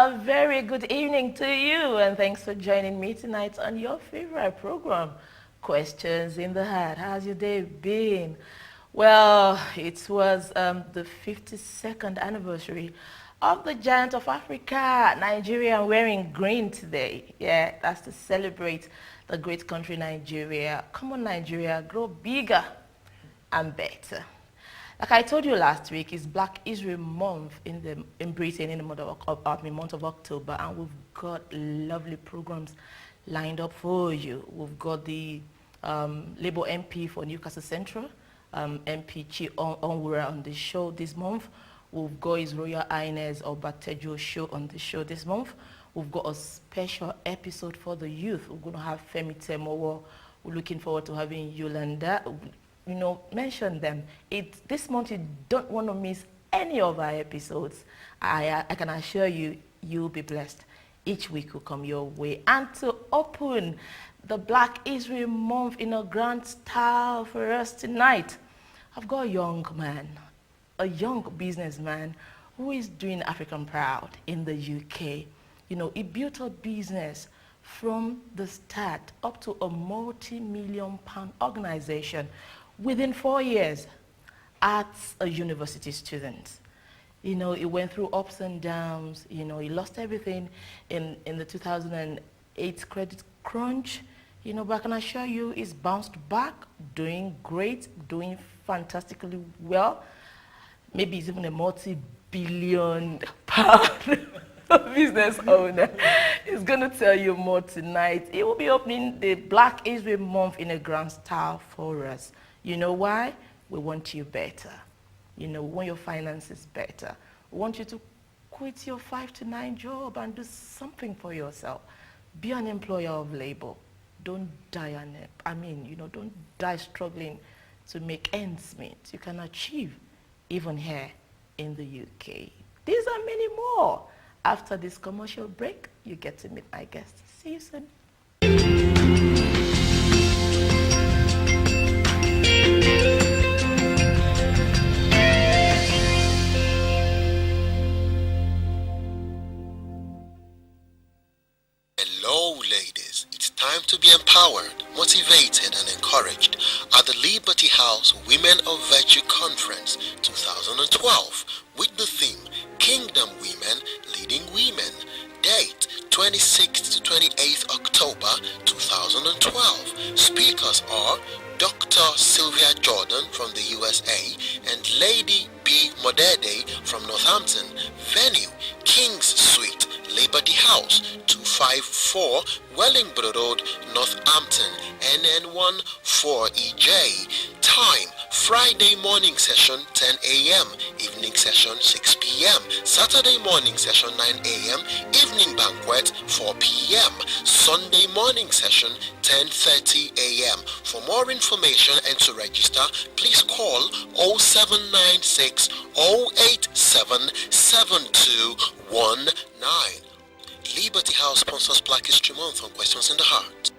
A very good evening to you, and thanks for joining me tonight on your favorite program, Questions in the Heart. How's your day been? Well, it was the 52nd anniversary of the Giant of Africa, Nigeria, wearing green today. Yeah, that's to celebrate the great country Nigeria. Come on, Nigeria, grow bigger and better. Like I told you last week, it's Black Israel Month in Britain in the month of October, and we've got lovely programs lined up for you. We've got the Labour MP for Newcastle Central, MP Chi Onwura on the show this month. We've got His Royal Highness Obatejo show on the show this month. We've got a special episode for the youth. We're going to have Femi Temowo. We're looking forward to having Yolanda. You know, mention them. This month you don't want to miss any of our episodes. I can assure you, you'll be blessed. Each week will come your way. And to open the Black Israel Month in a grand style for us tonight, I've got a young man, a young businessman who is doing African proud in the UK. You know, he built a business from the start up to a multi-million-pound organization within 4 years as a university student. You know, he went through ups and downs. You know, he lost everything in the 2008 credit crunch. You know, but I can assure you he's bounced back, doing great, doing fantastically well. Maybe he's even a multi-billion pound business owner. He's going to tell you more tonight. He will be opening the Black Israel Month in a grand style for us. You know why? We want you better. You know, we want your finances better. We want you to quit your 5 to 9 job and do something for yourself. Be an employer of labor. Don't die on it. Don't die struggling to make ends meet. You can achieve even here in the UK. These are many more. After this commercial break, you get to meet my guest. See you soon. Hello, ladies. It's time to be empowered, motivated, and encouraged at the Liberty House Women of Virtue Conference 2012 with the theme Kingdom Women Leading Women. Date 26th to 28th October 2012. Speakers are Dr. Sylvia Jordan from the USA and Lady B. Modede from Northampton. Venue King's Suite, Liberty House, 254 Wellingborough Road, Northampton, NN1 4EJ. Time Friday morning session 10 a.m., evening session 6 p.m., Saturday morning session 9 a.m., evening banquet 4 p.m., Sunday morning session 10:30 a.m. For more information and to register, please call 0796 087 7219. Liberty House sponsors Black History Month on Questions in the Heart.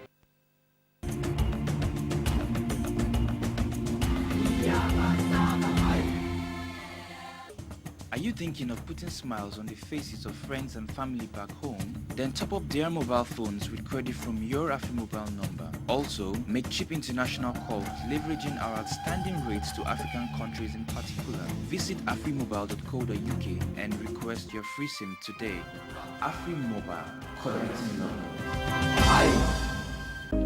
Are you thinking of putting smiles on the faces of friends and family back home? Then top up their mobile phones with credit from your AfriMobile number. Also, make cheap international calls leveraging our outstanding rates to African countries in particular. Visit afrimobile.co.uk and request your free SIM today. AfriMobile, connecting love.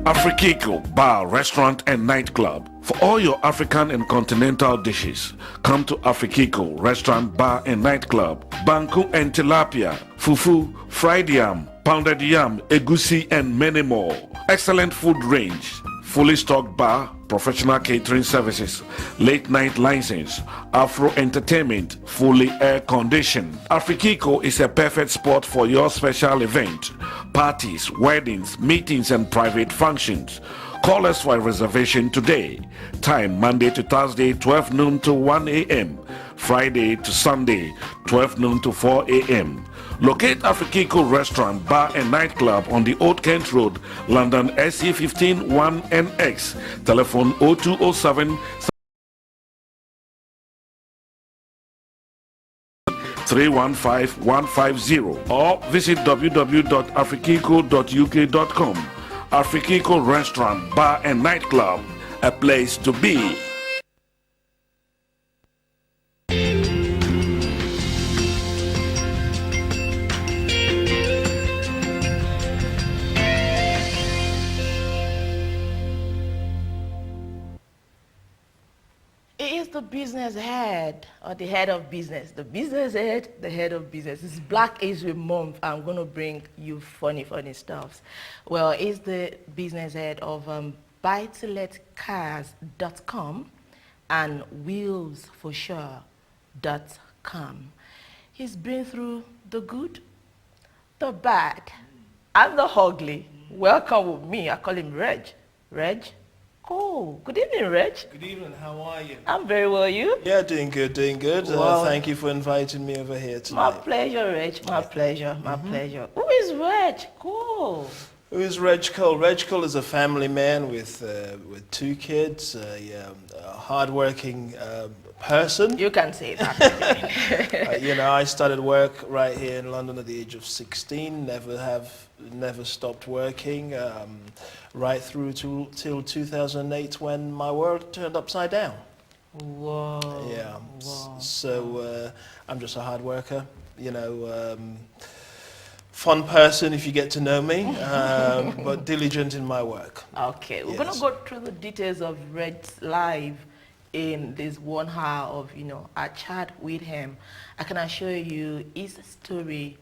Afrikiko Bar, Restaurant and Nightclub. For all your African and continental dishes, come to Afrikiko Restaurant, Bar and Nightclub. Banku and tilapia, fufu, fried yam, pounded yam, egusi and many more. Excellent food range. Fully stocked bar, professional catering services, late night license, Afro entertainment, fully air conditioned. Afrikiko is a perfect spot for your special event, parties, weddings, meetings and private functions. Call us for a reservation today. Time Monday to Thursday 12 noon to 1 a.m. Friday to Sunday 12 noon to 4 a.m. Locate Afrikiko Restaurant, Bar and Nightclub on the Old Kent Road, London SE15 1NX. Telephone 0207 315-150 or visit www.afrikiko.uk.com. Afrikiko Restaurant, Bar and Nightclub, a place to be. He is the business head, or the head of business. The business head, the head of business. It's Black History Month. I'm going to bring you funny stuffs. Well, he's the business head of buy-to-let-cars.com and wheelsforsure.com. He's been through the good, the bad, and the ugly. Welcome with me. I call him Reg. Reg? Cool. Good evening, Reg. Good evening, how are you? I'm very well, you? Yeah, doing good, doing good. Wow. Thank you for inviting me over here My tonight. pleasure, Reg. My pleasure, my pleasure. Who is Reg? Cool. Who is Reg Cole? Reg Cole is a family man with 2 kids, a hardworking person. You can say that. I started work right here in London at the age of 16, never stopped working, right through till 2008 when my world turned upside down. Whoa. Yeah. Whoa. So I'm just a hard worker, fun person if you get to know me, but diligent in my work. Okay, we're going to go through the details of Reg's life in this 1 hour of, our chat with him. I can assure you his story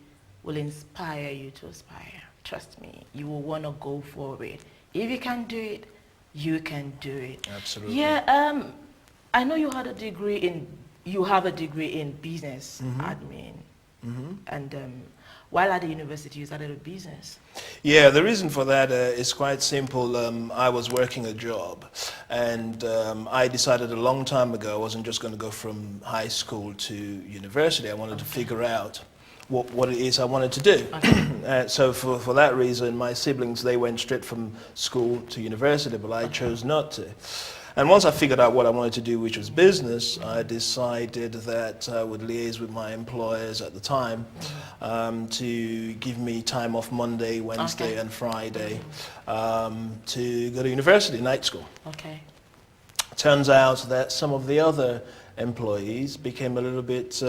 will inspire you to aspire. Trust me, you will want to go for it. If you can do it, you can do it. Absolutely. Yeah, I know you have a degree in business admin. And while at the university, you started a business. Yeah, the reason for that is quite simple. I was working a job, and I decided a long time ago I wasn't just going to go from high school to university. I wanted to figure out what it is I wanted to do. So for that reason, my siblings, they went straight from school to university, but I chose not to. And once I figured out what I wanted to do, which was business, I decided that I would liaise with my employers at the time to give me time off Monday, Wednesday, and Friday to go to university, night school. Okay. Turns out that some of the other employees became a little bit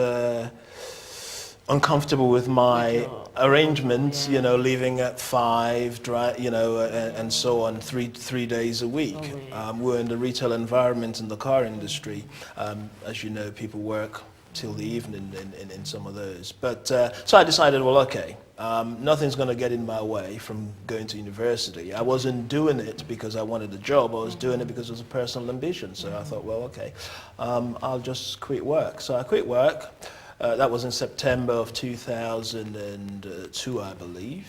uncomfortable with my arrangements, leaving at 5, and so on, three days a week. We're in the retail environment in the car industry. As you know, people work till the evening in some of those. But so I decided, well, okay, nothing's going to get in my way from going to university. I wasn't doing it because I wanted a job. I was doing it because it was a personal ambition. So I thought, well, okay, I'll just quit work. So I quit work. That was in September of 2002, I believe,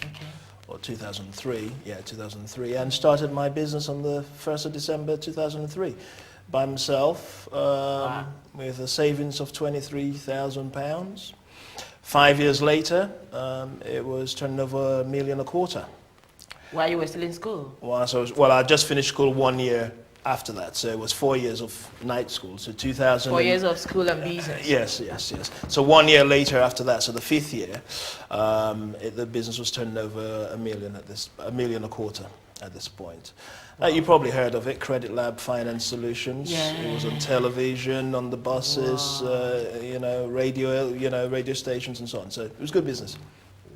or 2003, 2003, and started my business on the 1st of December 2003 by myself with a savings of £23,000. 5 years later, it was turning over £1.25 million. While you were still in school? Well, I just finished school 1 year after that, so it was 4 years of night school. So 2000. 4 years of school and business. Yes. So 1 year later after that, so the 5th year, the business was turning over £1 million £1.25 million at this point. You probably heard of it, Credit Lab Finance Solutions. Yeah. It was on television, on the buses, radio stations and so on. So it was good business.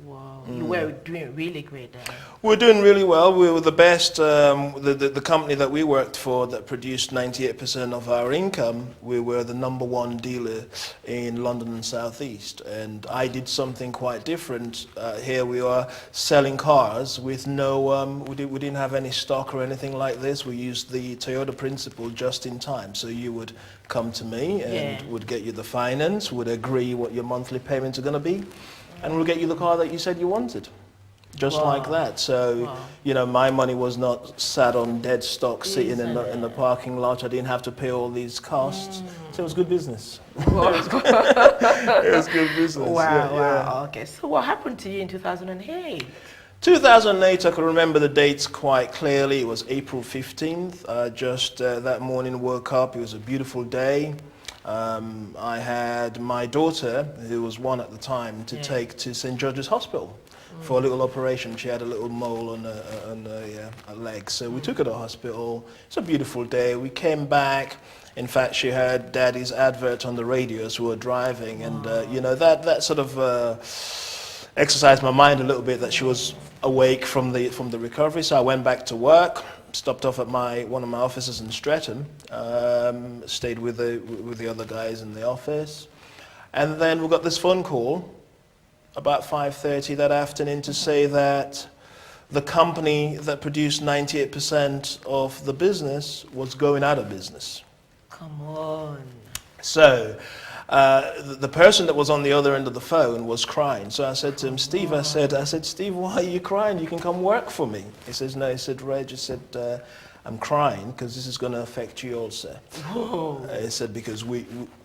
Wow, you were doing really great then. We're doing really well. We were the best. The company that we worked for that produced 98% of our income, we were the #1 dealer in London and South East. And I did something quite different. Here we are selling cars with no, we didn't have any stock or anything like this. We used the Toyota principle just in time. So you would come to me and would get you the finance, would agree what your monthly payments are going to be, and we'll get you the car that you said you wanted. Just like that. So, my money was not sat on dead stock sitting in the parking lot. I didn't have to pay all these costs. So it was good business. It was good business. Wow. Okay. So what happened to you in 2008? 2008, I can remember the dates quite clearly. It was April 15th. Just that morning woke up. It was a beautiful day. I had my daughter, who was 1 at the time, to take to St. George's Hospital for a little operation. She had a little mole on a leg, so we took her to hospital. It's a beautiful day. We came back. In fact, she heard Daddy's advert on the radio as we were driving, and that sort of exercised my mind a little bit that she was awake from the recovery. So I went back to work, stopped off at one of my offices in Streatham, stayed with the other guys in the office, and then we got this phone call about 5:30 that afternoon to say that the company that produced 98% of the business was going out of business. Come on. So the person that was on the other end of the phone was crying. So I said to him, Steve, I said, Steve, why are you crying? You can come work for me. He says, no. He said, Reg, he said, I'm crying because this is going to affect you also. He said, because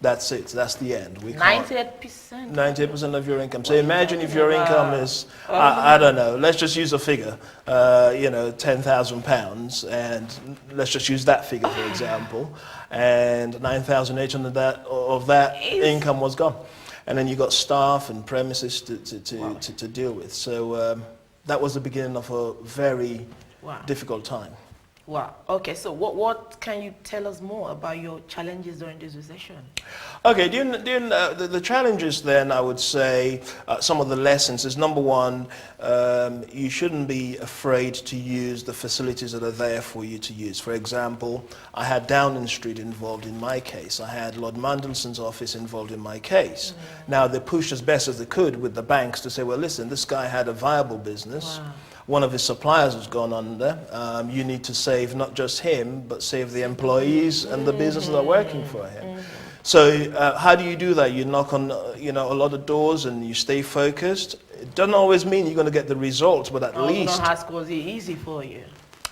that's it. That's the end. We can't. 98%? 98% of your income. So imagine if your income is, I don't know, let's just use a figure, £10,000, and let's just use that figure for example, and 9,800 of that income was gone. And then you got staff and premises to deal with. So that was the beginning of a very difficult time. Wow. Okay, so what can you tell us more about your challenges during this recession? Okay, during the challenges then, I would say some of the lessons is, number one, you shouldn't be afraid to use the facilities that are there for you to use. For example, I had Downing Street involved in my case. I had Lord Mandelson's office involved in my case. Now, they pushed as best as they could with the banks to say, well, listen, this guy had a viable business. Wow. One of his suppliers has gone under. You need to save not just him, but save the employees and the businesses that are working for him. So how do you do that? You knock on a lot of doors and you stay focused. It doesn't always mean you're going to get the results, but at least, was easy for you.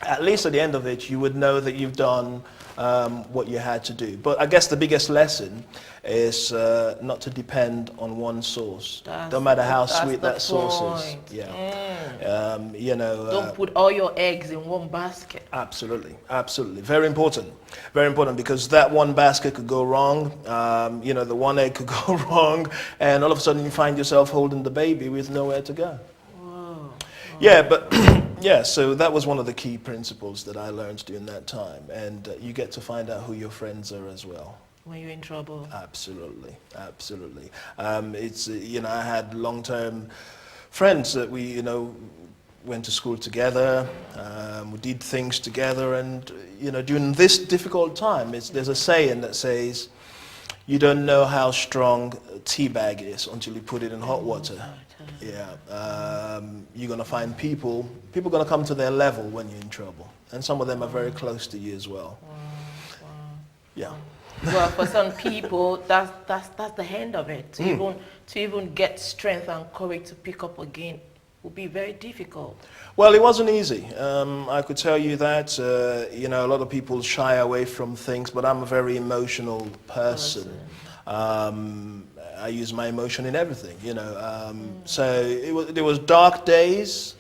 At least at the end of it, you would know that you've done what you had to do. But I guess the biggest lesson is not to depend on one source, no matter how sweet that source is. Yeah. Don't put all your eggs in one basket. Absolutely, absolutely. Very important, because that one basket could go wrong. The one egg could go wrong, and all of a sudden you find yourself holding the baby with nowhere to go. Whoa. Yeah, but yeah, so that was one of the key principles that I learned during that time, and you get to find out who your friends are as well. When you're in trouble. Absolutely, absolutely. It's I had long-term friends that we went to school together. We did things together, and during this difficult time, there's a saying that says, you don't know how strong a tea bag is until you put it in hot water. Yeah, you're going to find people are going to come to their level when you're in trouble. And some of them are very close to you as well. Wow. Yeah. Well, for some people, that's the end of it. To even get strength and courage to pick up again would be very difficult. Well, it wasn't easy. I could tell you that. A lot of people shy away from things, but I'm a very emotional person. I use my emotion in everything, So there was dark days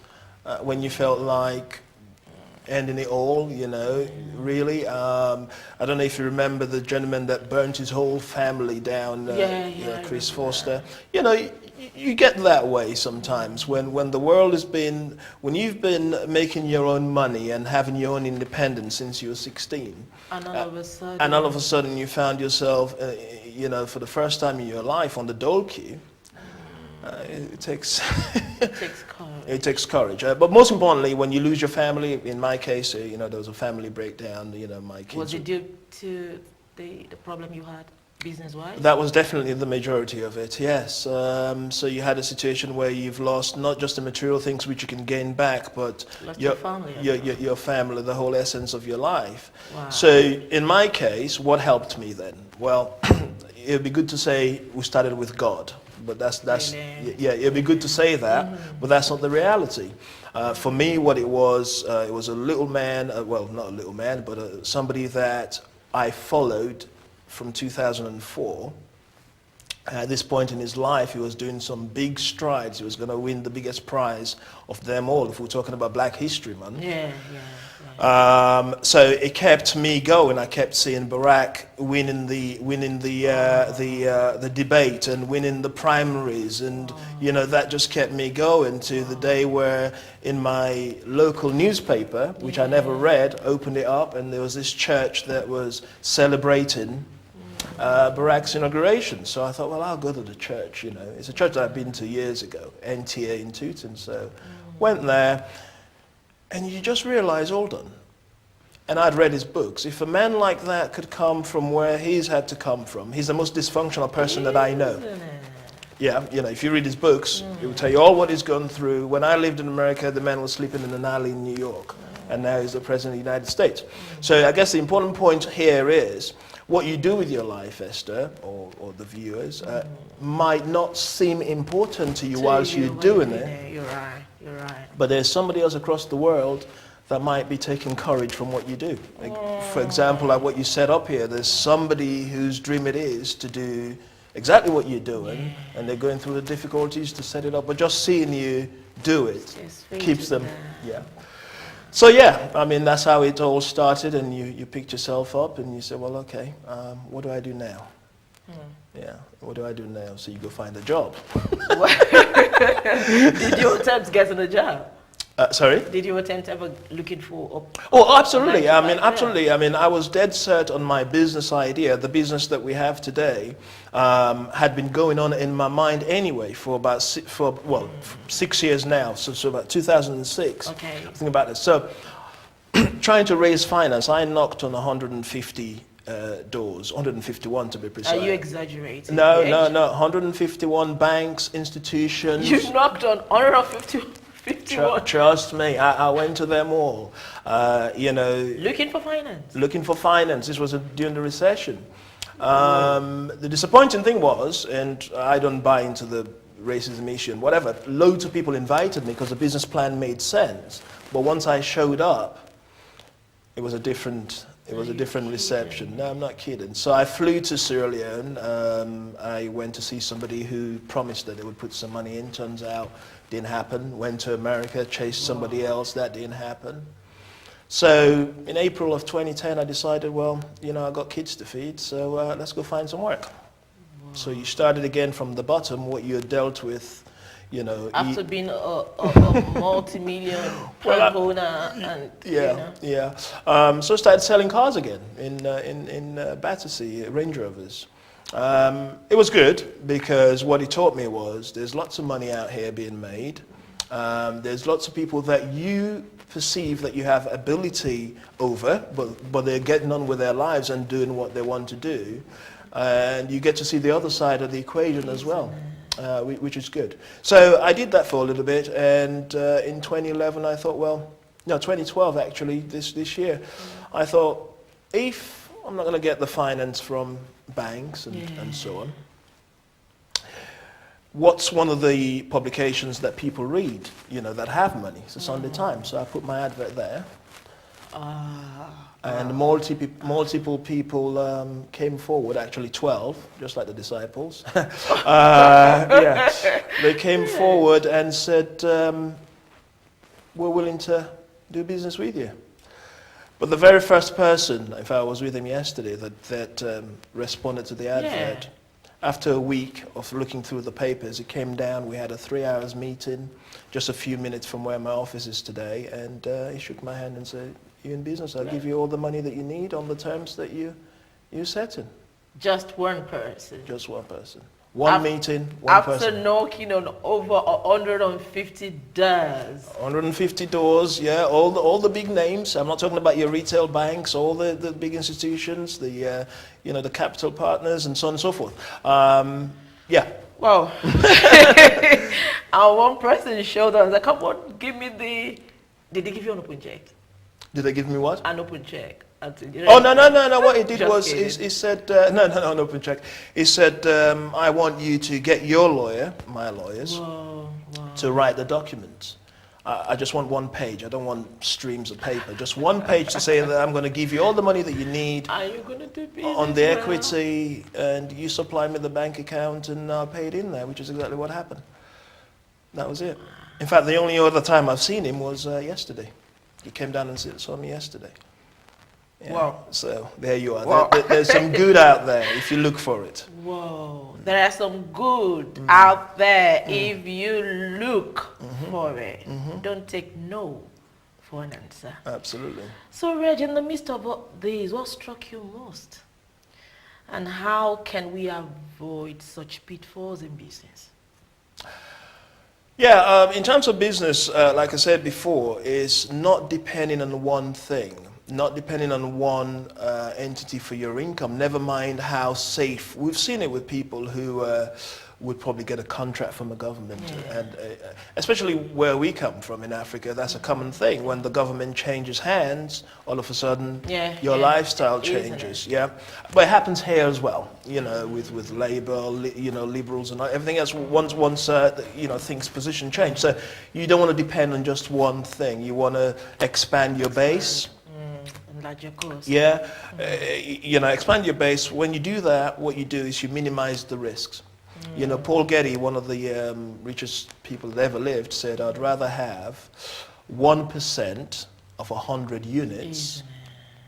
when you felt like ending it all, really. I don't know if you remember the gentleman that burnt his whole family down, Chris Foster. You get that way sometimes when the world when you've been making your own money and having your own independence since you were 16. And all of a sudden you found yourself, for the first time in your life on the dole queue. It takes courage. It takes courage. But most importantly, when you lose your family, in my case, there was a family breakdown. My kids. Was it due to the problem you had business-wise? That was definitely the majority of it. Yes. So you had a situation where you've lost not just the material things which you can gain back, but your family, the whole essence of your life. Wow. So in my case, what helped me then? Well, it would be good to say we started with God. But it'd be good to say that, but that's not the reality. For me, what it was a little man, well, not a little man, but somebody that I followed from 2004 At this point in his life, he was doing some big strides. He was going to win the biggest prize of them all, if we're talking about Black History Month. Yeah. So it kept me going. I kept seeing Barack winning the debate and winning the primaries, and that just kept me going to the day where in my local newspaper, which I never read, opened it up, and there was this church that was celebrating Barack's inauguration. So I thought, well, I'll go to the church. It's a church that I've been to years ago, NTA in Tooting. So went there. And you just realize, hold on. And I'd read his books. If a man like that could come from where he's had to come from, he's the most dysfunctional person that I know. Yeah, if you read his books, it will tell you all what he's gone through. When I lived in America, the man was sleeping in an alley in New York. And now he's the President of the United States. So I guess the important point here is, what you do with your life, Esther, or the viewers, might not seem important to you whilst you're doing it. You're right. But there's somebody else across the world that might be taking courage from what you do. Like, for example, like what you set up here, there's somebody whose dream it is to do exactly what you're doing, and they're going through the difficulties to set it up. But just seeing you do it keeps them, So that's how it all started, and you picked yourself up and you said, well, okay, what do I do now? Yeah, what do I do now? So you go find a job. Did you attempt getting a job? Sorry? Did you attempt ever looking for? Oh, absolutely. Absolutely. I was dead set on my business idea. The business that we have today had been going on in my mind anyway for about 6 years now. So about 2006. Okay. Think about it. So trying to raise finance, I knocked on 150 doors, 151 to be precise. Are you exaggerating? No. 151 banks, institutions. You knocked on 151. Trust me, I went to them all. Looking for finance. Looking for finance. This was during the recession. The disappointing thing was, and I don't buy into the racism issue and whatever, loads of people invited me because the business plan made sense. But once I showed up, it was a different reception. No, I'm not kidding. So I flew to Sierra Leone. I went to see somebody who promised that they would put some money in. Turns out didn't happen. Went to America, chased somebody else. That didn't happen. So in April of 2010, I decided, well, I got kids to feed, so let's go find some work. So you started again from the bottom, what you had dealt with, After being a multi-million owner and so I started selling cars again in Battersea, Range Rovers. It was good because what it taught me was there's lots of money out here being made. There's lots of people that you perceive that you have ability over, but they're getting on with their lives and doing what they want to do. And you get to see the other side of the equation as well. Which is good. So I did that for a little bit, and in 2011 I thought, 2012 actually, this year, I thought, if I'm not going to get the finance from banks and so on, what's one of the publications that people read, that have money? It's the Sunday Times. So I put my advert there. And multiple people came forward, actually 12, just like the disciples. They came forward and said, we're willing to do business with you. But the very first person, if I was with him yesterday, that responded to the advert, after a week of looking through the papers, he came down, we had a 3-hour meeting, just a few minutes from where my office is today, and he shook my hand and said, "You in business? I'll give you all the money that you need on the terms that you set in." Just one person. Just one person. One meeting, one person. After knocking on over 150 doors. 150 doors, all the big names. I'm not talking about your retail banks, all the big institutions, the capital partners, and so on and so forth. Wow. And one person showed us, come on, give me the. Did they give you an open check? Did they give me what? An open check. Oh, no. What he did was, he said, no, an open check. He said, I want you to get your lawyer, my lawyers, to write the documents. I just want one page. I don't want streams of paper. Just one page to say that I'm going to give you all the money that you need Are you going to do business on the well? equity, and you supply me the bank account, and I'll pay it in there, which is exactly what happened. That was it. In fact, the only other time I've seen him was yesterday. He came down and saw me yesterday. Yeah. Wow. So there you are. Wow. There's some good out there if you look for it. Whoa, there are some good out there if you look for it. Don't take no for an answer. Absolutely. So, Reg, in the midst of all these, what struck you most? And how can we avoid such pitfalls in business? Yeah, in terms of business, like I said before, is not depending on one thing, not depending on one entity for your income, never mind how safe. We've seen it with people who would probably get a contract from the government, and especially where we come from in Africa, that's a common thing. When the government changes hands, all of a sudden your lifestyle changes. Yeah, but it happens here as well. You know, with Labour, you know, Liberals and everything else. Once you know, things position change. So you don't want to depend on just one thing. You want to expand your base. Enlarge your course. Yeah, you know, expand your base. When you do that, what you do is you minimize the risks. You know, Paul Getty, one of the richest people that ever lived, said, I'd rather have 1% of 100 units,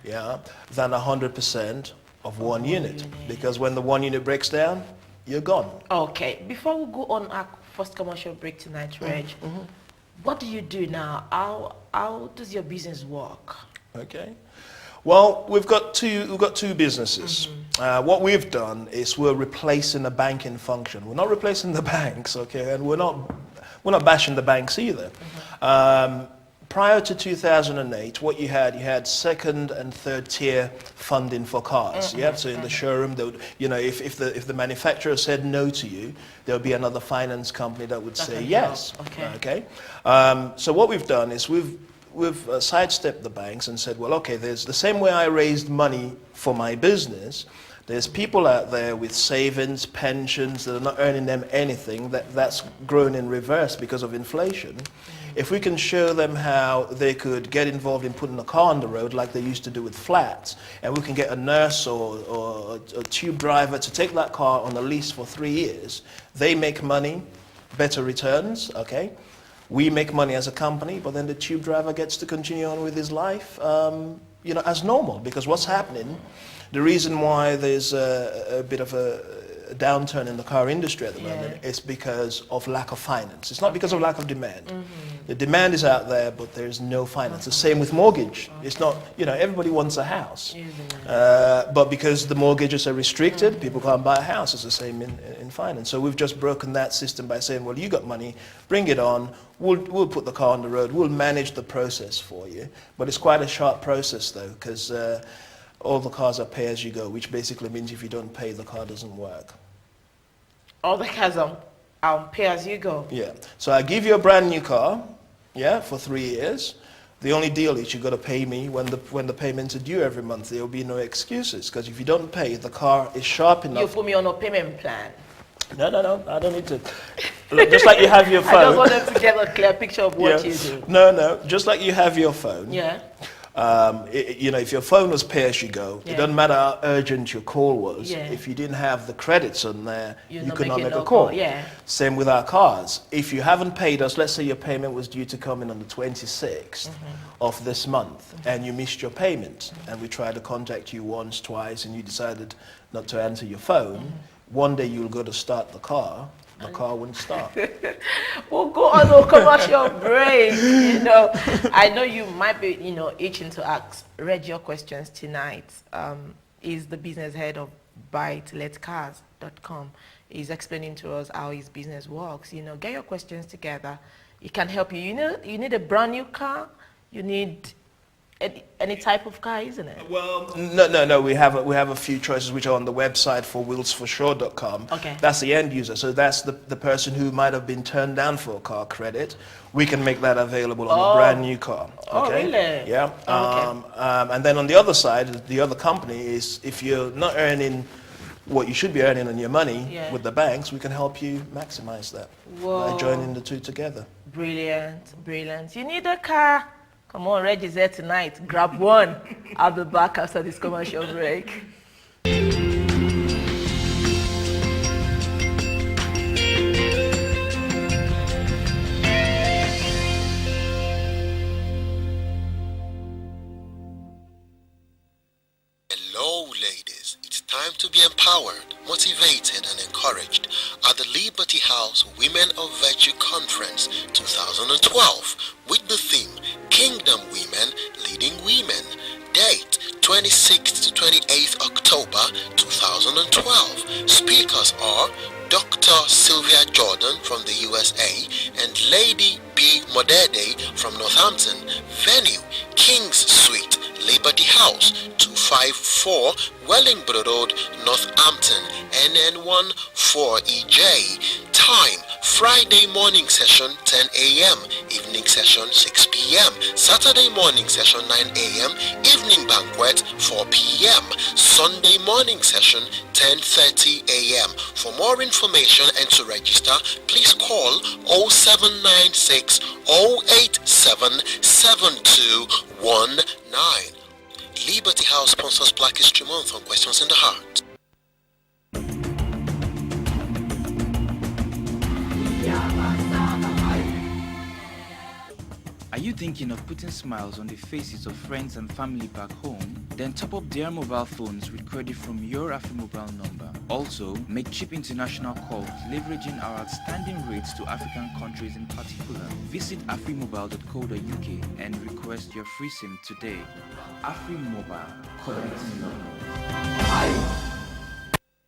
than 100% of one unit. Because when the one unit breaks down, you're gone. Okay, before we go on our first commercial break tonight, Reg, what do you do now? How does your business work? Okay. Well, we've got two businesses. What we've done is we're replacing the banking function. We're not replacing the banks, okay, and we're not bashing the banks either. Prior to 2008, what you had second and third tier funding for cars. Yeah, so in the showroom, they would, you know, if the manufacturer said no to you, there would be another finance company that would say yes. Okay. So what we've done is we've sidestepped the banks and said, well, okay, there's the same way I raised money for my business, there's people out there with savings, pensions that are not earning them anything, that's grown in reverse because of inflation. If we can show them how they could get involved in putting a car on the road like they used to do with flats, and we can get a nurse or a tube driver to take that car on a lease for 3 years, they make money, better returns, okay? We make money as a company, but then the tube driver gets to continue on with his life, you know, as normal. Because what's happening, the reason why there's a bit of a downturn in the car industry at the moment is because of lack of finance. It's not because of lack of demand. The demand is out there, but there's no finance. The same with mortgage. It's not, you know, everybody wants a house. But because the mortgages are restricted, people can't buy a house. It's the same in finance. So we've just broken that system by saying, well, you got money, bring it on. We'll put the car on the road. We'll manage the process for you. But it's quite a sharp process, though, because all the cars are pay-as-you-go, which basically means if you don't pay, the car doesn't work. All the cars are pay-as-you-go? Yeah. So I give you a brand new car, for 3 years. The only deal is you've got to pay me when the payments are due every month. There will be no excuses, because if you don't pay, the car is sharp enough. You put me on a payment plan. No, I don't need to. Just like you have your phone. I just want them to get a clear picture of what you do. No, just like you have your phone. Yeah. You know, if your phone was pay-as-you-go, it doesn't matter how urgent your call was. Yeah. If you didn't have the credits on there, you could not make a call. call. Yeah. Same with our cars. If you haven't paid us, let's say your payment was due to come in on the 26th of this month, and you missed your payment, and we tried to contact you once, twice, and you decided not to answer your phone, one day you'll go to start the car wouldn't start. We'll go on a commercial break. You know, I know you might be, you know, itching to ask Reg your questions tonight. Is the business head of BuyToLetCars.com. He's explaining to us how his business works. You know, get your questions together. It can help you. You need a brand new car. You need any type of car, isn't it? Well, no. We have a few choices which are on the website for wheelsforshore.com. Okay. That's the end user. So that's the person who might have been turned down for a car credit. We can make that available on a brand new car. Okay? Oh, really? Yeah. Okay. And then on the other side, the other company is if you're not earning what you should be earning on your money Yeah. with the banks, we can help you maximize that Whoa. by joining the two together. Brilliant, brilliant. You need a car? Come on, Reggie's here tonight. Grab one. I'll be back after this commercial break. Hello, ladies. It's time to be empowered, motivated, and encouraged at the Liberty House Women of Virtue Conference 2012 with the theme Kingdom Women Leading Women. Date 26th to 28th October 2012. Speakers are Dr. Sylvia Jordan from the USA and Lady B. Modede from Northampton. Venue King's Suite, Liberty House, 254 Wellingborough Road, Northampton, NN1 4EJ. Time Friday morning session 10 a.m., evening session 6 p.m., Saturday morning session 9 a.m., evening banquet 4 p.m., Sunday morning session 10:30 a.m. For more information and to register, please call 0796 087 7219. Liberty House sponsors Black History Month on Questions in the Heart. Are you thinking of putting smiles on the faces of friends and family back home? Then top up their mobile phones with credit from your AfriMobile number. Also, make cheap international calls leveraging our outstanding rates to African countries in particular. Visit afrimobile.co.uk and request your free SIM today. AfriMobile, connecting love.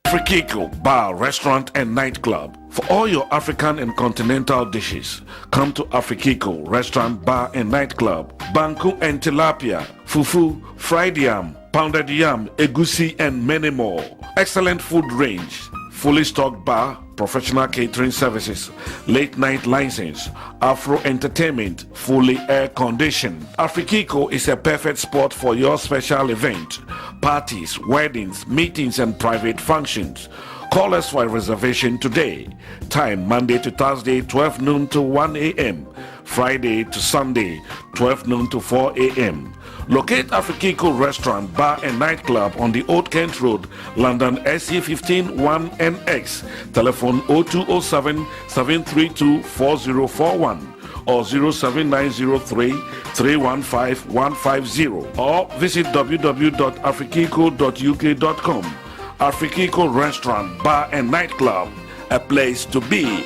Afrikiko Bar, Restaurant and Nightclub. For all your African and continental dishes, come to Afrikiko Restaurant, Bar and Nightclub. Banku and tilapia, fufu, fried yam, pounded yam, egusi and many more. Excellent food range, fully stocked bar, professional catering services, late night license, Afro entertainment, fully air conditioned. Afrikiko is a perfect spot for your special event, parties, weddings, meetings and private functions. Call us for a reservation today. Time Monday to Thursday 12 noon to 1 a.m. Friday to Sunday 12 noon to 4 a.m. Locate Afrikiko Restaurant, Bar and Nightclub on the Old Kent Road, London SE15 1NX. Telephone 0207 732 4041 or 07903 315 150 or visit www.afrikiko.uk.com. Afrikiko Restaurant, Bar and Nightclub, a place to be.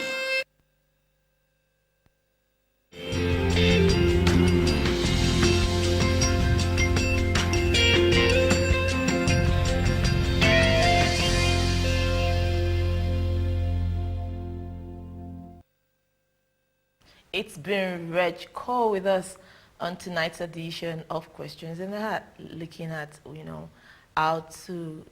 It's been Reg Cole with us on tonight's edition of Questions in the Heart, looking at, how to,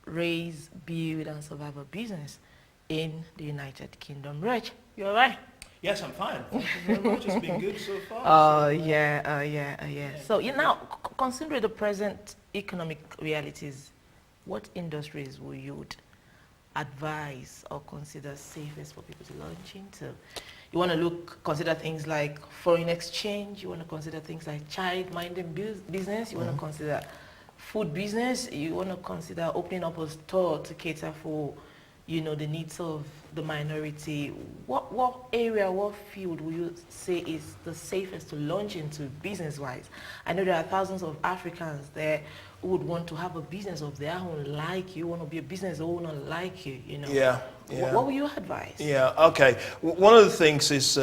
raise, build, and survive a business in the United Kingdom. Reg, you all right? Yes, I'm fine. Thank you very much. It's been good so far. Yeah. So, considering the present economic realities, what industries will you advise or consider safest for people to launch into? You want to consider things like foreign exchange. You want to consider things like child-minded business. You want to consider food business. You want to consider opening up a store to cater for, the needs of the minority. What area, what field will you say is the safest to launch into business-wise? I know there are thousands of Africans there who would want to have a business of their own like you, want to be a business owner like you, Yeah. What will you advise? Yeah, okay. One of the things is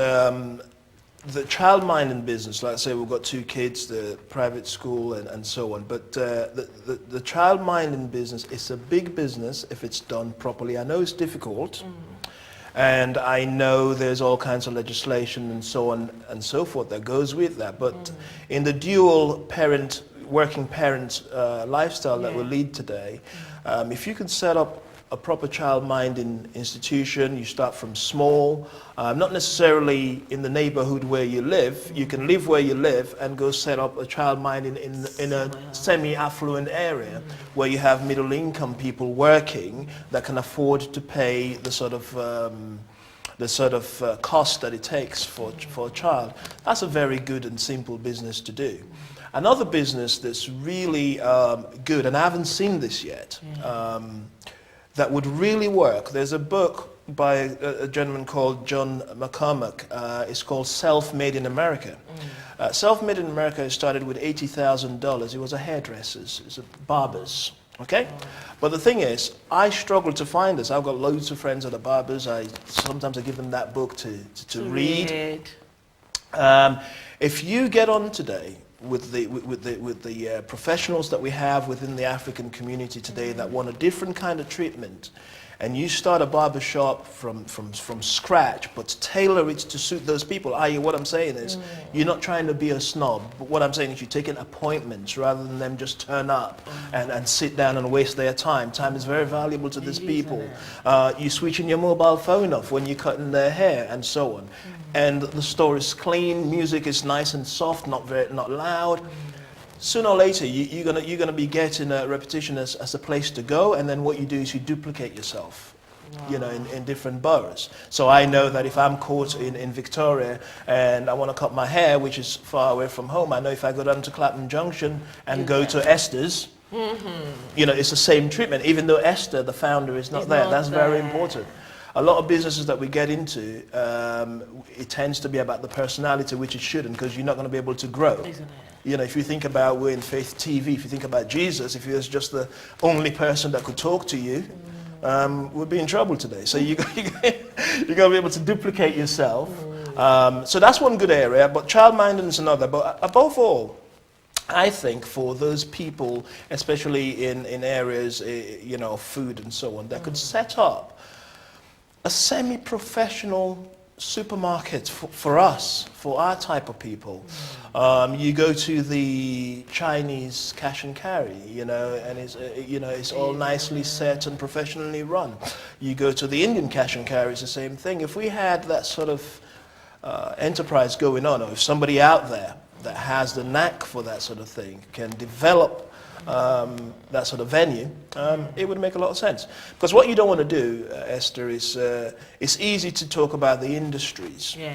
the child-minded business. Like I say, we've got 2 kids, the private school and so on. But the child-minded business is a big business if it's done properly. I know it's difficult. And I know there's all kinds of legislation and so on and so forth that goes with that. But in the dual parent, working parent lifestyle that we lead today, if you can set up a proper child-minding institution. You start from small, not necessarily in the neighborhood where you live. You can live where you live and go set up a child-minding in a semi-affluent area where you have middle-income people working that can afford to pay the sort of cost that it takes for a child. That's a very good and simple business to do. Another business that's really good, and I haven't seen this yet, that would really work. There's a book by a gentleman called John McCormack. It's called Self-Made in America. Self-Made in America started with $80,000. He was a hairdresser, it's a barber's. Okay? But the thing is, I struggle to find this. I've got loads of friends that are barbers. Sometimes I give them that book to read. If you get on today with the professionals that we have within the African community today that want a different kind of treatment, and you start a barber shop from scratch, but tailor it to suit those people, i.e. what I'm saying is, you're not trying to be a snob, but what I'm saying is you're taking appointments rather than them just turn up and sit down and waste their time. Time is very valuable to these people. You're switching your mobile phone off when you're cutting their hair and so on. And the store is clean, music is nice and soft, not loud. Sooner or later, you're gonna be getting a reputation as a place to go, and then what you do is you duplicate yourself, in different boroughs. So I know that if I'm caught in Victoria and I want to cut my hair, which is far away from home, I know if I go down to Clapham Junction and go to Esther's, it's the same treatment, even though Esther, the founder, is not there. That's very important. A lot of businesses that we get into, it tends to be about the personality, which it shouldn't, because you're not going to be able to grow. Isn't it? If you think about We're in Faith TV, if you think about Jesus, if he was just the only person that could talk to you, we'd be in trouble today. So you're going to be able to duplicate yourself. So that's one good area, but child-minded is another. But above all, I think for those people, especially in areas, of food and so on, that could set up a semi-professional supermarket for us, for our type of people. You go to the Chinese cash and carry, and it's all nicely set and professionally run. You go to the Indian cash and carry, it's the same thing. If we had that sort of enterprise going on, or if somebody out there that has the knack for that sort of thing can develop that sort of venue, it would make a lot of sense. Because what you don't want to do, Esther, is it's easy to talk about the industries. Yeah.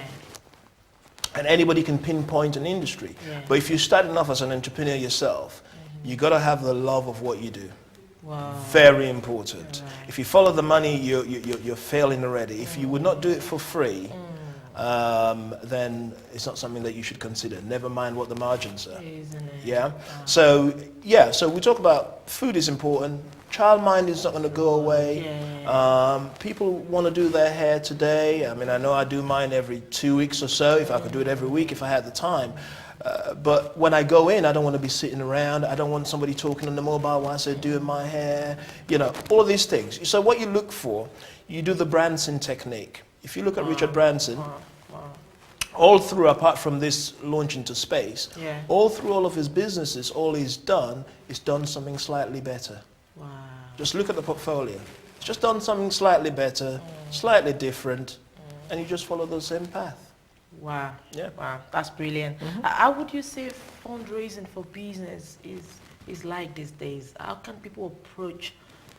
And anybody can pinpoint an industry. Yeah. But if you're starting off as an entrepreneur yourself, you got to have the love of what you do. Wow. Very important. Right. If you follow the money, you're failing already. If you would not do it for free, then it's not something that you should consider. Never mind what the margins are. Isn't it? Yeah. So we talk about food is important. Child mind is not going to go away. Yeah. People want to do their hair today. I mean, I know I do mine every 2 weeks or so. If I could do it every week, if I had the time. But when I go in, I don't want to be sitting around. I don't want somebody talking on the mobile while they're doing my hair. All of these things. So what you look for, you do the Branson technique. If you look at Richard Branson, all through, apart from this launch into space, all through all of his businesses, all he's done is done something slightly better. Wow. Just look at the portfolio. It's just done something slightly better, slightly different, and you just follow the same path. Wow. Yeah. Wow. That's brilliant. How would you say fundraising for business is like these days? How can people approach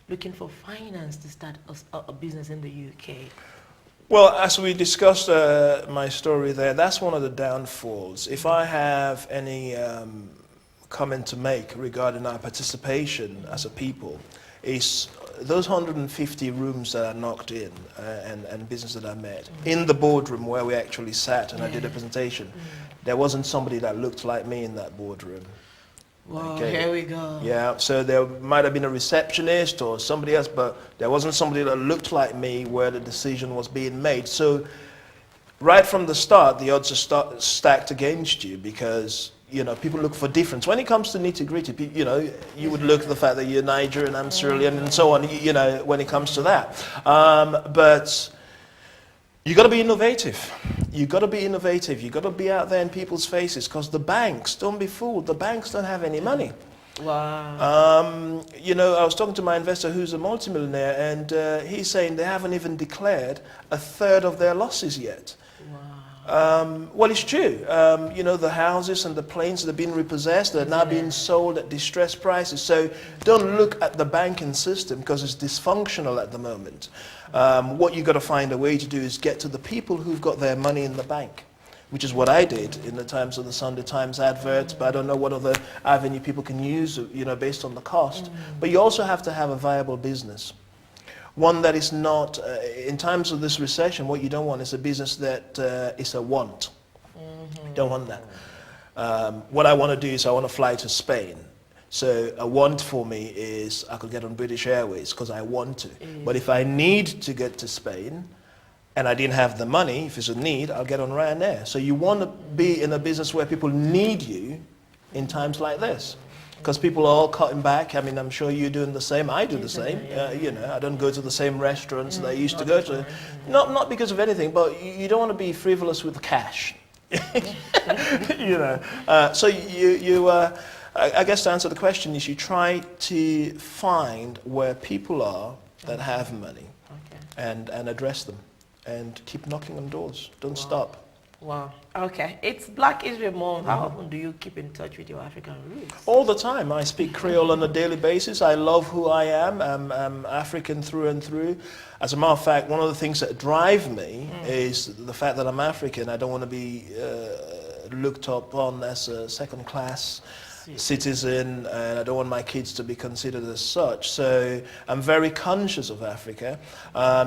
looking for finance to start a business in the UK? Well, as we discussed my story there, that's one of the downfalls. If I have any comment to make regarding our participation as a people, is those 150 rooms that I knocked in and business that I met, in the boardroom where we actually sat and I did a presentation, there wasn't somebody that looked like me in that boardroom. Wow, okay. Here we go. Yeah, so there might have been a receptionist or somebody else, but there wasn't somebody that looked like me where the decision was being made. So right from the start, the odds are stacked against you because, people look for difference. When it comes to nitty-gritty, you would look at the fact that you're Niger and I'm Sierra Leone and so on, when it comes to that. But you got to be innovative. You got to be innovative. You got to be out there in people's faces because the banks, don't be fooled, the banks don't have any money. Wow. You know, I was talking to my investor who's a multimillionaire, and he's saying they haven't even declared a third of their losses yet. Well, it's true. You know, the houses and the planes that have been repossessed, they're now being sold at distressed prices. So don't look at the banking system because it's dysfunctional at the moment. What you've got to find a way to do is get to the people who've got their money in the bank, which is what I did in the Times of the Sunday Times adverts, but I don't know what other avenue people can use, you know, based on the cost. But you also have to have a viable business. One that is not, in times of this recession, what you don't want is a business that is a want. You don't want that. What I want to do is I want to fly to Spain. So a want for me is I could get on British Airways because I want to. But if I need to get to Spain and I didn't have the money, if it's a need, I'll get on Ryanair. So you want to be in a business where people need you in times like this. Because people are all cutting back. I mean, I'm sure you're doing the same. I do the same. You know, I don't go to the same restaurants that I used to go to. Not because of anything, but you don't want to be frivolous with cash. You know. So I guess to answer the question is you try to find where people are that have money and address them and keep knocking on doors. Don't stop. Wow. Okay. It's Black History Month. How often do you keep in touch with your African roots? All the time. I speak Creole on a daily basis. I love who I am. I'm African through and through. As a matter of fact, one of the things that drive me is the fact that I'm African. I don't want to be looked upon as a second-class citizen, and I don't want my kids to be considered as such. So I'm very conscious of Africa.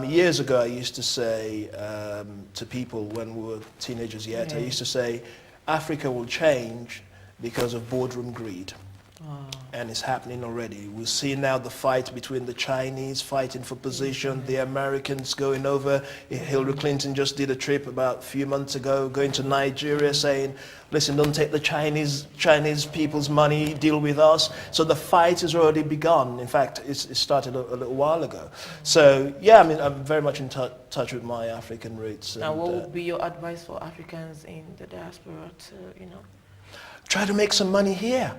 Years ago, I used to say to people when we were teenagers yet, I used to say, Africa will change because of boardroom greed. And it's happening already. We see now the fight between the Chinese fighting for position, the Americans going over. Hillary Clinton just did a trip about a few months ago, going to Nigeria saying, listen, don't take the Chinese people's money, deal with us. So the fight has already begun. In fact, it started a little while ago. So yeah, I mean, I'm very much in touch with my African roots. Now, what would be your advice for Africans in the diaspora to, you know? Try to make some money here.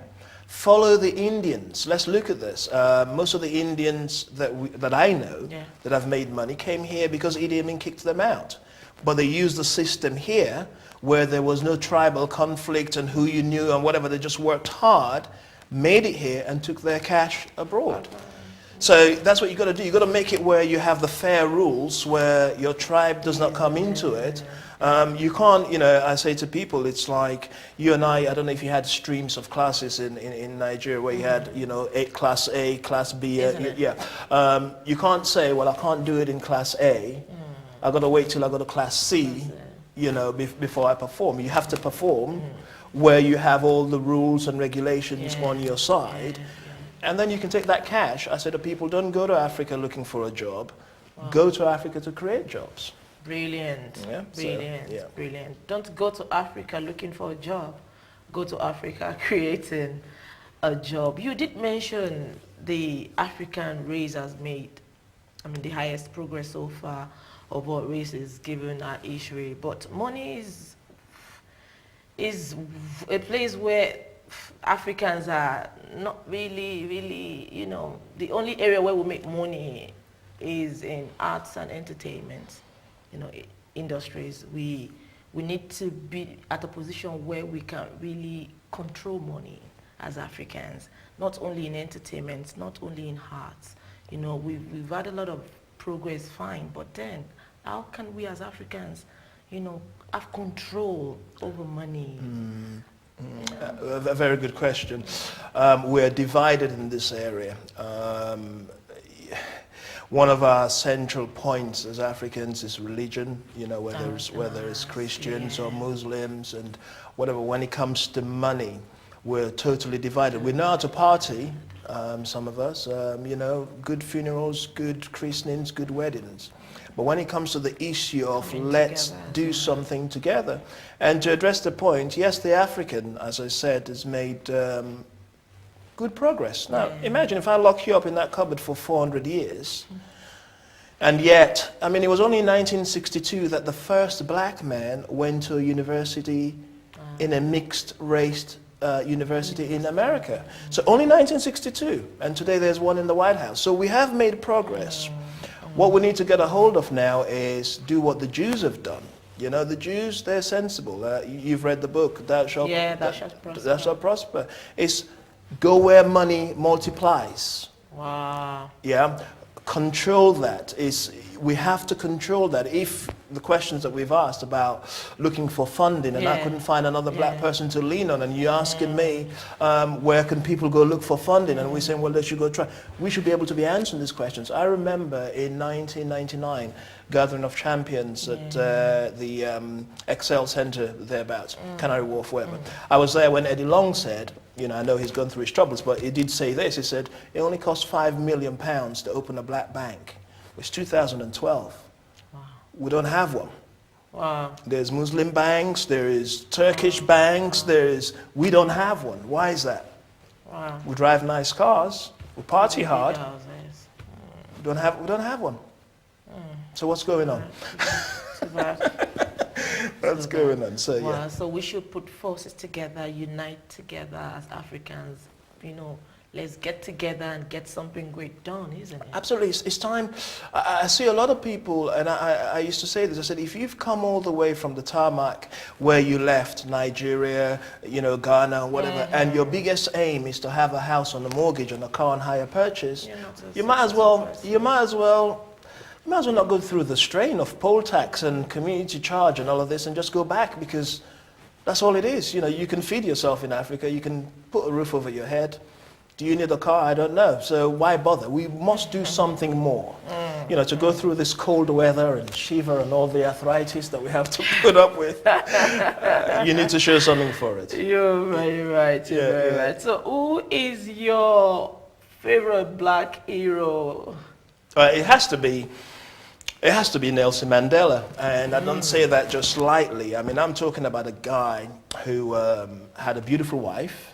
Follow the Indians. Let's look at this. Most of the Indians that I know that have made money came here because Idi Amin kicked them out. But they used the system here where there was no tribal conflict and who you knew and whatever. They just worked hard, made it here and took their cash abroad. So that's what you've got to do. You've got to make it where you have the fair rules, where your tribe does not come into it. You can't, you know, I say to people, it's like you and I don't know if you had streams of classes in Nigeria where you had, you know, class A, class B. You can't say, well, I can't do it in class A. I've got to wait till I go to class C, you know, before I perform. You have to perform where you have all the rules and regulations on your side. And then you can take that cash. I say to people, don't go to Africa looking for a job. Go to Africa to create jobs. Brilliant. Yeah, brilliant. so, Brilliant. Don't go to Africa looking for a job. Go to Africa creating a job. You did mention the African race has made, I mean, the highest progress so far of what races given our history. But money is a place where Africans are not really, you know, the only area where we make money is in arts and entertainment, you know, industries. We need to be at a position where we can really control money as Africans, not only in entertainment, not only in arts. You know, we've had a lot of progress, fine, but then how can we as Africans, you know, have control over money? A very good question. We're divided in this area. One of our central points as Africans is religion, you know, whether it's Christians or Muslims and whatever. When it comes to money, we're totally divided. We know how to party, some of us, you know, good funerals, good christenings, good weddings. But when it comes to the issue of let's do something together, and to address the point, yes, the African, as I said, has made good progress. Now, imagine if I lock you up in that cupboard for 400 years, and yet, I mean, it was only in 1962 that the first black man went to a university in a mixed-race university in America. So only 1962, and today there's one in the White House. So we have made progress. What we need to get a hold of now is do what the Jews have done. You know, the Jews, they're sensible. You've read the book, Thou Shalt prosper. Thou shalt prosper. It's go where money multiplies. Wow. Yeah, control that. We have to control that. If the questions that we've asked about looking for funding and I couldn't find another black person to lean on, and you asking me where can people go look for funding, and we're saying, well, they should go try. We should be able to be answering these questions. I remember in 1999 gathering of champions at the Excel Center thereabouts, Canary Wharf, wherever. I was there when Eddie Long said, you know, I know he's gone through his troubles, but he did say this. He said, it only cost £5 million to open a black bank. It's 2012. Wow. We don't have one. Wow. There's Muslim banks, there is Turkish banks, we don't have one. Why is that? Wow. We drive nice cars, we party hard, Houses. we don't have one. So what's going on? Too bad. What's going on? So Wow. yeah. So we should put forces together, unite together as Africans. You know, let's get together and get something great done, isn't it? Absolutely, it's time. I see a lot of people, and I used to say this, I said, if you've come all the way from the tarmac where you left, Nigeria, you know, Ghana, whatever, and your biggest aim is to have a house on a mortgage and a car on hire purchase, you might as well not go through the strain of poll tax and community charge and all of this and just go back, because that's all it is. You know, you can feed yourself in Africa, you can put a roof over your head. Do you need a car? I don't know. So why bother? We must do something more. You know, to go through this cold weather and shiver and all the arthritis that we have to put up with, you need to show something for it. You're very right. You're very right. So who is your favorite black hero? It has to be Nelson Mandela, and I don't say that just lightly. I mean, I'm talking about a guy who had a beautiful wife.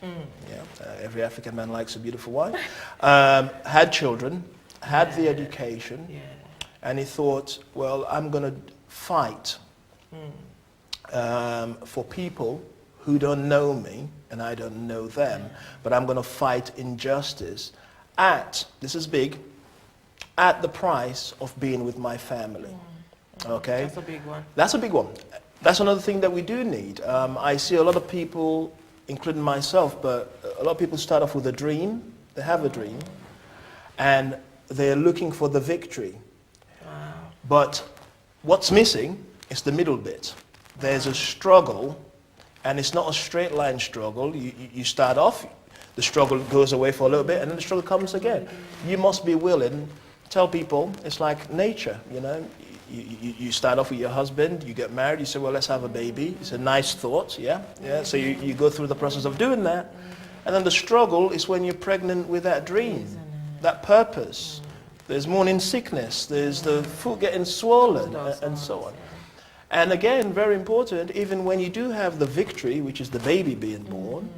Every African man likes a beautiful wife. Had children, had the education, and he thought, well, I'm going to fight for people who don't know me, and I don't know them, but I'm going to fight injustice at, this is big, at the price of being with my family. Okay? That's a big one. That's a big one. That's another thing that we do need. I see a lot of people, including myself, but a lot of people start off with a dream. They have a dream, and they're looking for the victory. Wow. But what's missing is the middle bit. There's a struggle, and it's not a straight line struggle. You start off, the struggle goes away for a little bit, and then the struggle comes again. You must be willing. Tell people it's like nature, you know. You start off with your husband, you get married, you say, well, let's have a baby. It's a nice thought, yeah. So you go through the process of doing that. And then the struggle is when you're pregnant with that dream, that purpose. There's morning sickness, there's the foot getting swollen, and so on. And again, very important, even when you do have the victory, which is the baby being born,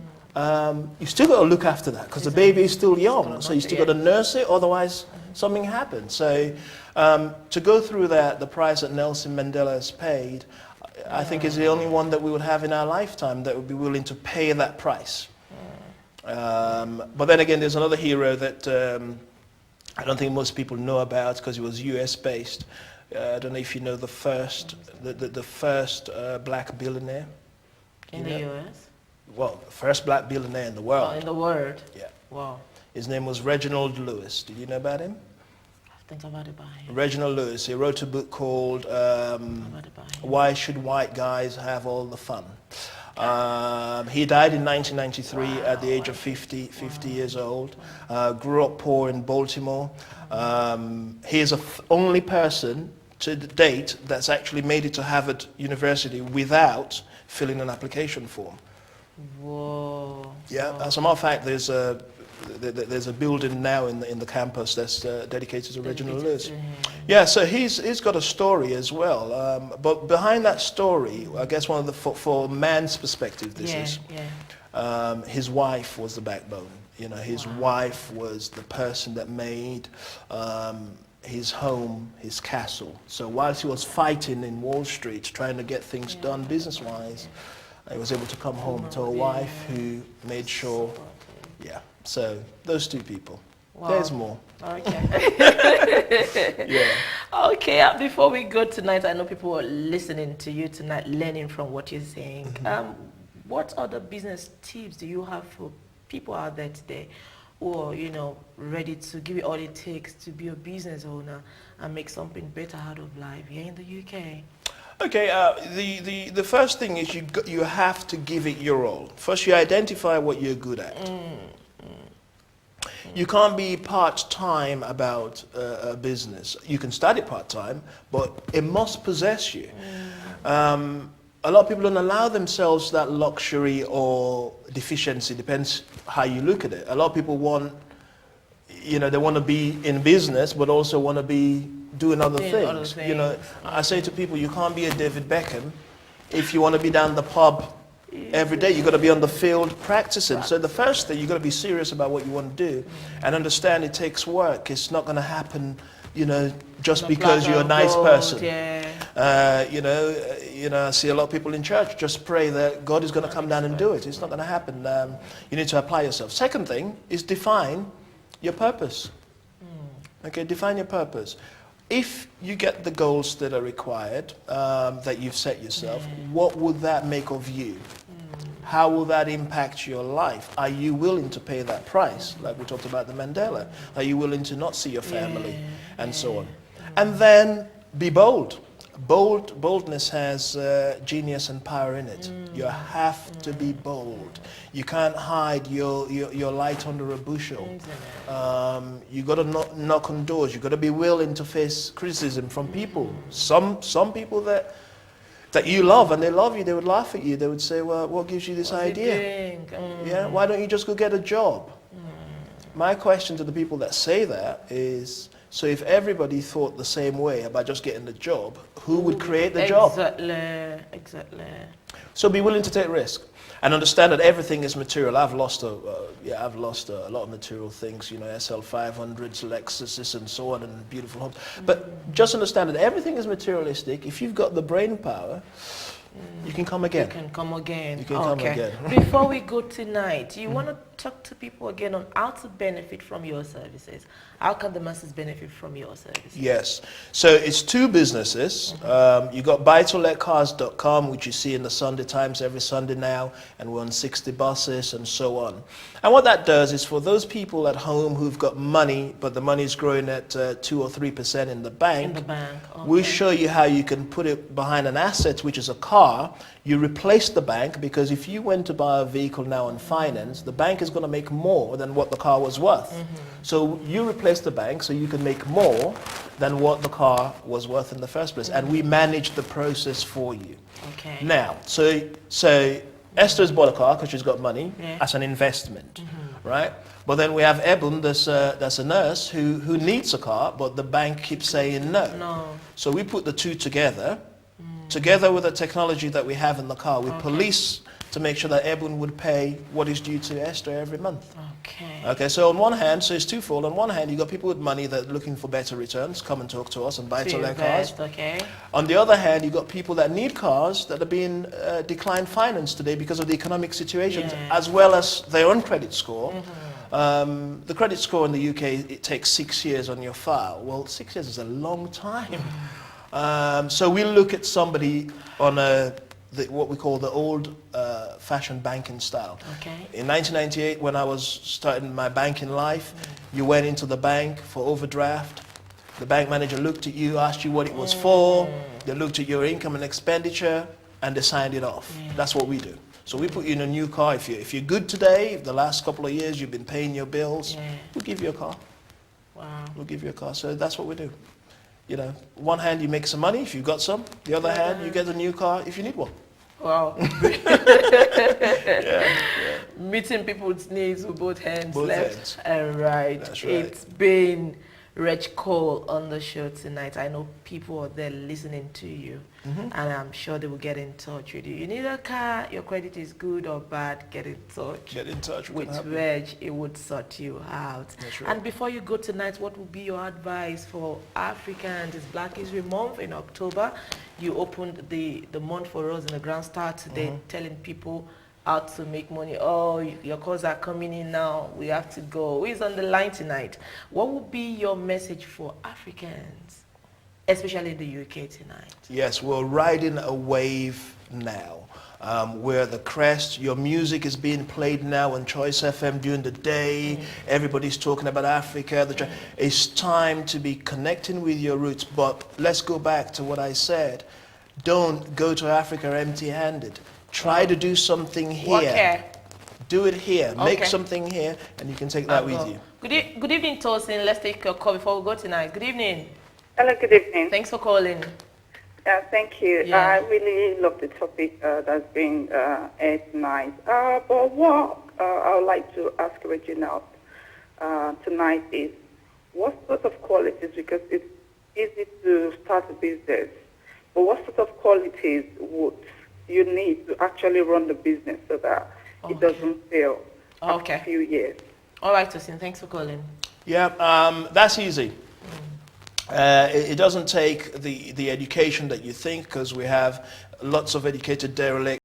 you still got to look after that, because the baby is still young, so you still got to nurse it, otherwise something happens. So to go through that, the price that Nelson Mandela has paid, I think is the only one that we would have in our lifetime that would be willing to pay that price. But then again, there's another hero that I don't think most people know about, because he was US based. I don't know if you know the first black billionaire. In the US? Well, the first black billionaire in the world. Oh, in the world? Yeah. Wow. His name was Reginald Lewis. Did you know about him? I think about it by him. Reginald Lewis. He wrote a book called Why Should White Guys Have All the Fun? He died in 1993 at the age of 50 years old. Grew up poor in Baltimore. He is the only person to date that's actually made it to Harvard University without filling an application form. Whoa. Yeah, as a matter of fact, there's a building now in the campus that's dedicated to Reginald Lewis. Yeah, so he's got a story as well. But behind that story, I guess one of the for man's perspective, his wife was the backbone. You know, his wife was the person that made his home his castle. So whilst he was fighting in Wall Street, trying to get things done business-wise, I was able to come home to a wife who made sure, yeah. So those two people. Wow. There's more. Okay. Yeah. Okay, before we go tonight, I know people are listening to you tonight, learning from what you're saying. What other business tips do you have for people out there today who are, you know, ready to give you all it takes to be a business owner and make something better out of life here in the UK? Okay, the first thing is you have to give it your all. First, you identify what you're good at. You can't be part-time about a business. You can start it part-time, but it must possess you. A lot of people don't allow themselves that luxury or deficiency, depends how you look at it. A lot of people want, you know, they want to be in business, but also want to be doing other things. You know, I say to people, you can't be a David Beckham if you want to be down the pub every day. You've got to be on the field practicing. So the first thing, you've got to be serious about what you want to do and understand it takes work. It's not going to happen, you know, just because you're a nice person. You know, I see a lot of people in church just pray that God is going to come down and do it. It's not going to happen. You need to apply yourself. Second thing is define your purpose. Okay, define your purpose. If you get the goals that are required, that you've set yourself, what would that make of you? How will that impact your life? Are you willing to pay that price? Like we talked about the Mandela. Are you willing to not see your family? And so on. And then be bold. Boldness has genius and power in it. You have to be bold. You can't hide your light under a bushel. You got to knock on doors. You got to be willing to face criticism from people. Some people that you love and they love you, they would laugh at you. They would say, well, what gives you this idea? Yeah, why don't you just go get a job? My question to the people that say that is, so if everybody thought the same way about just getting the job, who would create the job? Exactly. So be willing to take risk and understand that everything is material. I've lost a lot of material things, you know, SL500s, Lexuses and so on, and beautiful homes. But just understand that everything is materialistic. If you've got the brain power, you can come again. You can come again. You can come again. Before we go tonight, you want to talk to people again on how to benefit from your services. How can the masses benefit from your services? Yes. So it's two businesses. You got buy-to-let-cars.com, which you see in the Sunday Times every Sunday now, and we're on 60 buses and so on. And what that does is for those people at home who've got money, but the money is growing at 2 or 3% in the bank, we show you how you can put it behind an asset, which is a car. You replace the bank, because if you went to buy a vehicle now on finance, the bank is going to make more than what the car was worth. So you replace the bank so you can make more than what the car was worth in the first place. And we manage the process for you. Okay. Now, so Esther's bought a car because she's got money as an investment, right? But then we have Ebon, that's a nurse who needs a car, but the bank keeps saying no. So we put the two together. Together with the technology that we have in the car, we police to make sure that Ebon would pay what is due to Esther every month. Okay, so on one hand, so it's twofold. On one hand, you've got people with money that are looking for better returns, come and talk to us and buy to let cars. On the other hand, you've got people that need cars that are being declined finance today because of the economic situation, as well as their own credit score. The credit score in the UK, it takes 6 years on your file. Well, 6 years is a long time. So we look at somebody on what we call the old-fashioned banking style. In 1998, when I was starting my banking life, you went into the bank for overdraft. The bank manager looked at you, asked you what it was for. They looked at your income and expenditure, and they signed it off. That's what we do. So we put you in a new car. If you're good today, if the last couple of years you've been paying your bills, we'll give you a car. We'll give you a car. So that's what we do. You know, one hand you make some money if you've got some. The other hand you get a new car if you need one. Wow. Meeting people's needs with both hands left and right. That's right. It's been Reg Cole on the show tonight. I know people are there listening to you, and I'm sure they will get in touch with you. You need a car, your credit is good or bad, get in touch. Get in touch With Reg, it would sort you out. That's right. And before you go tonight, what would be your advice for Africans? It's Black History Month in October. You opened the month for us in the Grand Star today, telling people how to make money. Oh, your calls are coming in now. We have to go. Who is on the line tonight? What would be your message for Africans, especially in the UK tonight? Yes, we're riding a wave now. Where the crest, your music is being played now on Choice FM during the day. Everybody's talking about Africa. It's time to be connecting with your roots. But let's go back to what I said. Don't go to Africa empty-handed. Try to do something here. Work here. Do it here. Okay. Make something here, and you can take that with you. Good evening, Tosin. Let's take your call before we go tonight. Good evening. Hello, good evening. Thanks for calling. Thank you. Yeah. I really love the topic that's been aired tonight. But what I would like to ask Reginald tonight is, what sort of qualities, because it's easy to start a business, but what sort of qualities would you need to actually run the business so that it doesn't fail after a few years? All right, Tosin. Thanks for calling. Yeah, that's easy. It doesn't take the education that you think, because we have lots of educated derelicts.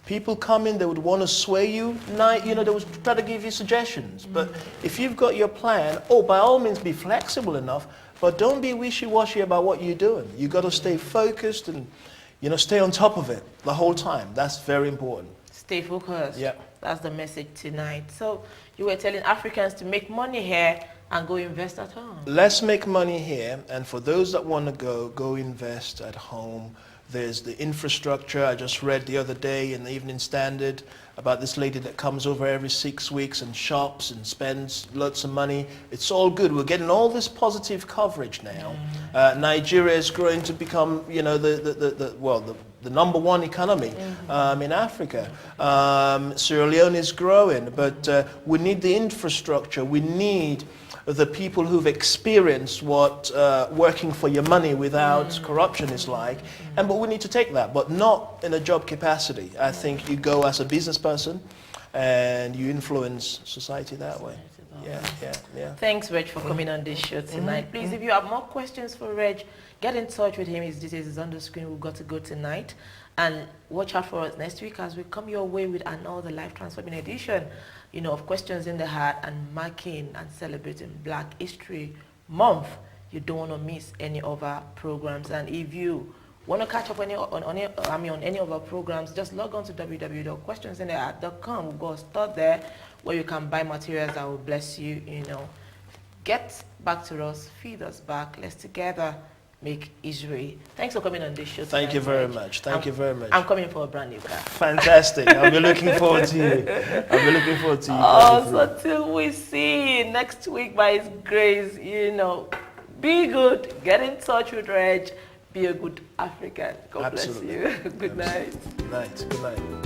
People come in, they would want to sway you, they would try to give you suggestions. But if you've got your plan, by all means be flexible enough, but don't be wishy-washy about what you're doing. You've got to stay focused and stay on top of it the whole time. That's very important. Stay focused. Yeah. That's the message tonight. So you were telling Africans to make money here and go invest at home. Let's make money here, and for those that want to go invest at home. There's the infrastructure. I just read the other day in the Evening Standard about this lady that comes over every 6 weeks and shops and spends lots of money. It's all good. We're getting all this positive coverage now. Nigeria is growing to become, the number one economy in Africa. Sierra Leone is growing, but we need the infrastructure. We need the people who've experienced what working for your money without corruption is like. But we need to take that, but not in a job capacity. I think you go as a business person and you influence society that way. Yeah. Thanks, Reg, for coming on this show tonight. Please, if you have more questions for Reg, get in touch with him. His details is on the screen. We've got to go tonight. And watch out for us next week as we come your way with another life transforming edition, of Questions in the Heart and marking and celebrating Black History Month. You don't want to miss any of our programs. And if you want to catch up on any of our programs, just log on to www.questionsintheheart.com. We've got a store there where you can buy materials that will bless you, Get back to us, feed us back. Let's together make Israel. Thanks for coming on this show tonight. Thank you very much. Thank you very much. I'm coming for a brand new car. Fantastic. I'll be looking forward to you. I'll be looking forward to you. So till we see next week by His grace, be good. Get in touch with Reg. Be a good African. God Absolutely. bless you. Good night. Good night. Good night.